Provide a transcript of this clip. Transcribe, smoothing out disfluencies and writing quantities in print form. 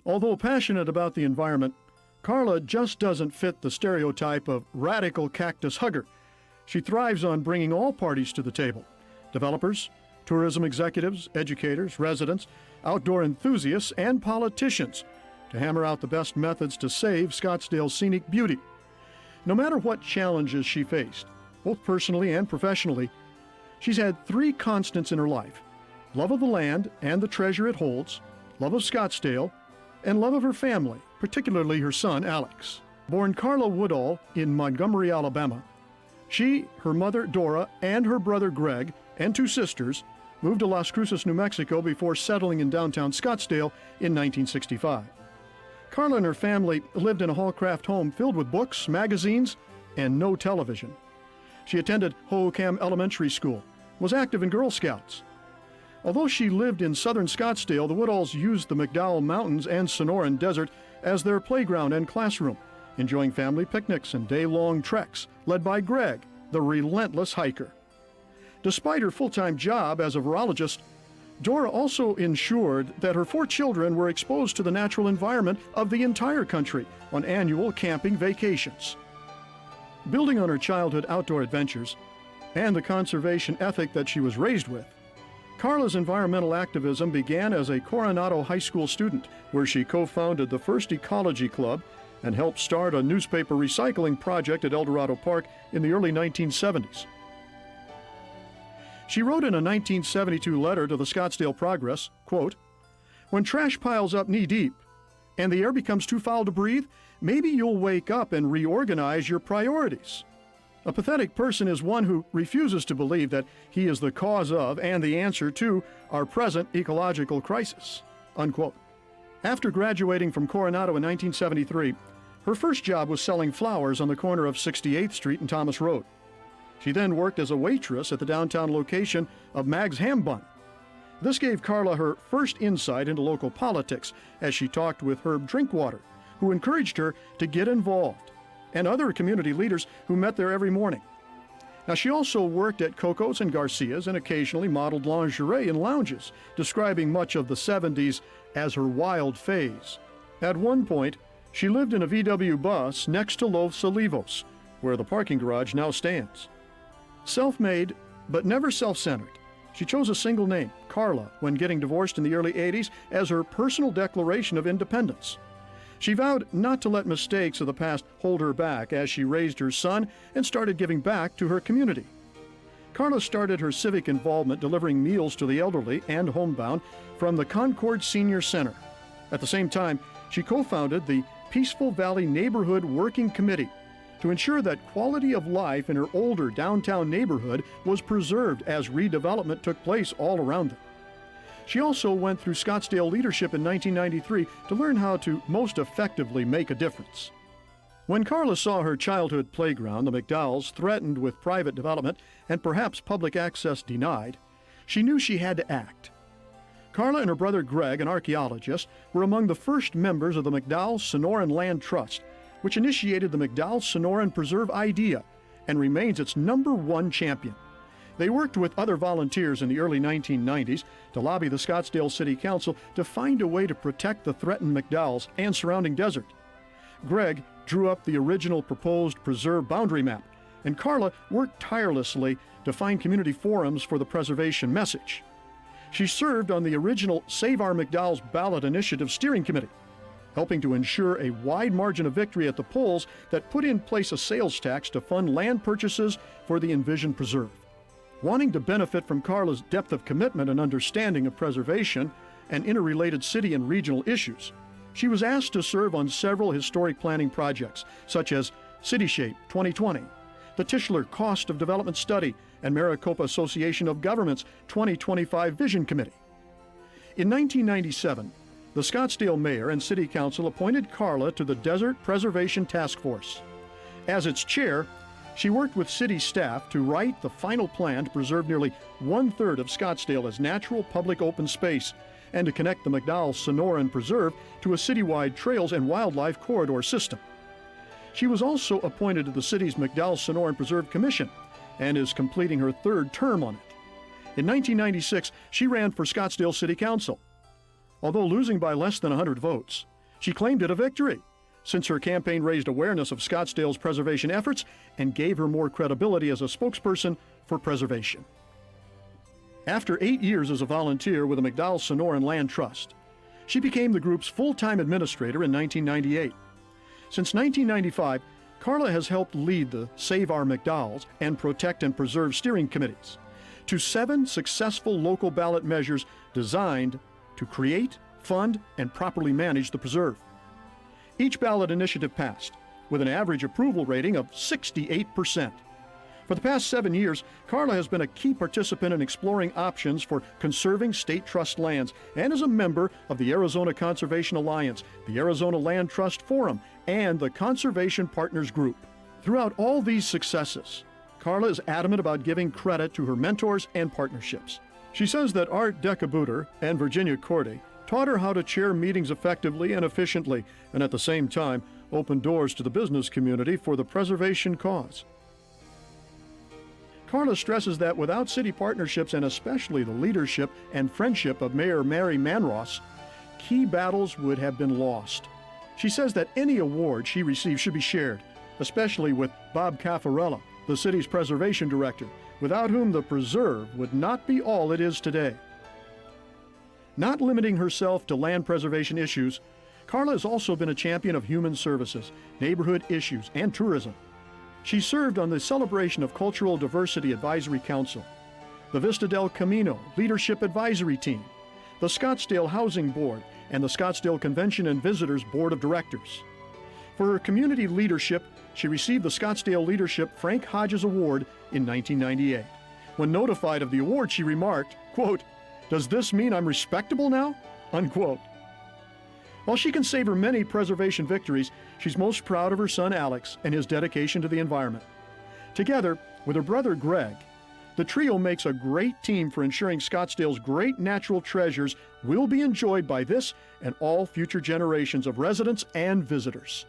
Although passionate about the environment, Carla just doesn't fit the stereotype of radical cactus hugger. She thrives on bringing all parties to the table: developers, tourism executives, educators, residents, outdoor enthusiasts, and politicians, to hammer out the best methods to save Scottsdale's scenic beauty. No matter what challenges she faced, both personally and professionally, she's had three constants in her life: love of the land and the treasure it holds, love of Scottsdale, and love of her family, particularly her son, Alex. Born Carla Woodall in Montgomery, Alabama, she, her mother, Dora, and her brother, Greg, and two sisters moved to Las Cruces, New Mexico before settling in downtown Scottsdale in 1965. Carla and her family lived in a Hallcraft home filled with books, magazines, and no television. She attended Hohokam Elementary School, was active in Girl Scouts. Although she lived in southern Scottsdale, the Woodalls used the McDowell Mountains and Sonoran Desert as their playground and classroom, enjoying family picnics and day-long treks led by Greg, the relentless hiker. Despite her full-time job as a virologist, Dora also ensured that her four children were exposed to the natural environment of the entire country on annual camping vacations. Building on her childhood outdoor adventures and the conservation ethic that she was raised with, Carla's environmental activism began as a Coronado High School student, where she co-founded the first ecology club and helped start a newspaper recycling project at El Dorado Park in the early 1970s. She wrote in a 1972 letter to the Scottsdale Progress, quote, "When trash piles up knee-deep and the air becomes too foul to breathe, maybe you'll wake up and reorganize your priorities. A pathetic person is one who refuses to believe that he is the cause of and the answer to our present ecological crisis," unquote. After graduating from Coronado in 1973, her first job was selling flowers on the corner of 68th Street and Thomas Road. She then worked as a waitress at the downtown location of Mag's Ham Bun. This gave Carla her first insight into local politics as she talked with Herb Drinkwater, who encouraged her to get involved, and other community leaders who met there every morning. Now, she also worked at Coco's and Garcia's and occasionally modeled lingerie in lounges, describing much of the 70s as her wild phase. At one point, she lived in a VW bus next to Los Olivos, where the parking garage now stands. Self-made, but never self-centered, she chose a single name, Carla, when getting divorced in the early 80s as her personal declaration of independence. She vowed not to let mistakes of the past hold her back as she raised her son and started giving back to her community. Carla started her civic involvement delivering meals to the elderly and homebound from the Concord Senior Center. At the same time, she co-founded the Peaceful Valley Neighborhood Working Committee to ensure that quality of life in her older downtown neighborhood was preserved as redevelopment took place all around them. She also went through Scottsdale leadership in 1993 to learn how to most effectively make a difference. When Carla saw her childhood playground, the McDowells, threatened with private development and perhaps public access denied, she knew she had to act. Carla and her brother Greg, an archaeologist, were among the first members of the McDowell Sonoran Land Trust, which initiated the McDowell Sonoran Preserve idea and remains its #1 champion. They worked with other volunteers in the early 1990s to lobby the Scottsdale City Council to find a way to protect the threatened McDowells and surrounding desert. Greg drew up the original proposed preserve boundary map, and Carla worked tirelessly to find community forums for the preservation message. She served on the original Save Our McDowells Ballot Initiative Steering Committee, helping to ensure a wide margin of victory at the polls that put in place a sales tax to fund land purchases for the envisioned preserve. Wanting to benefit from Carla's depth of commitment and understanding of preservation and interrelated city and regional issues, she was asked to serve on several historic planning projects, such as CityShape 2020, the Tischler Cost of Development Study, and Maricopa Association of Governments 2025 Vision Committee. In 1997, the Scottsdale Mayor and City Council appointed Carla to the Desert Preservation Task Force. As its chair, she worked with city staff to write the final plan to preserve nearly 1/3 of Scottsdale as natural public open space and to connect the McDowell Sonoran Preserve to a citywide trails and wildlife corridor system. She was also appointed to the city's McDowell Sonoran Preserve Commission and is completing her 3rd term on it. In 1996, she ran for Scottsdale City Council. Although losing by less than 100 votes, She claimed it a victory, since her campaign raised awareness of Scottsdale's preservation efforts and gave her more credibility as a spokesperson for preservation. After 8 years as a volunteer with the McDowell-Sonoran Land Trust, she became the group's full-time administrator in 1998. Since 1995, Carla has helped lead the Save Our McDowells and Protect and Preserve steering committees to 7 successful local ballot measures designed to create, fund, and properly manage the preserve. Each ballot initiative passed, with an average approval rating of 68%. For the past 7 years, Carla has been a key participant in exploring options for conserving state trust lands and is a member of the Arizona Conservation Alliance, the Arizona Land Trust Forum, and the Conservation Partners Group. Throughout all these successes, Carla is adamant about giving credit to her mentors and partnerships. She says that Art Decabuter and Virginia Corday taught her how to chair meetings effectively and efficiently, and at the same time, open doors to the business community for the preservation cause. Carla stresses that without city partnerships and especially the leadership and friendship of Mayor Mary Manross, key battles would have been lost. She says that any award she receives should be shared, especially with Bob Caffarella, the city's preservation director, without whom the preserve would not be all it is today. Not limiting herself to land preservation issues, Carla has also been a champion of human services, neighborhood issues, and tourism. She served on the Celebration of Cultural Diversity Advisory Council, the Vista del Camino Leadership Advisory Team, the Scottsdale Housing Board, and the Scottsdale Convention and Visitors Board of Directors. For her community leadership, she received the Scottsdale Leadership Frank Hodges Award in 1998. When notified of the award, she remarked, quote, "Does this mean I'm respectable now?" Unquote. While she can savor many preservation victories, she's most proud of her son Alex and his dedication to the environment. Together with her brother Greg, the trio makes a great team for ensuring Scottsdale's great natural treasures will be enjoyed by this and all future generations of residents and visitors.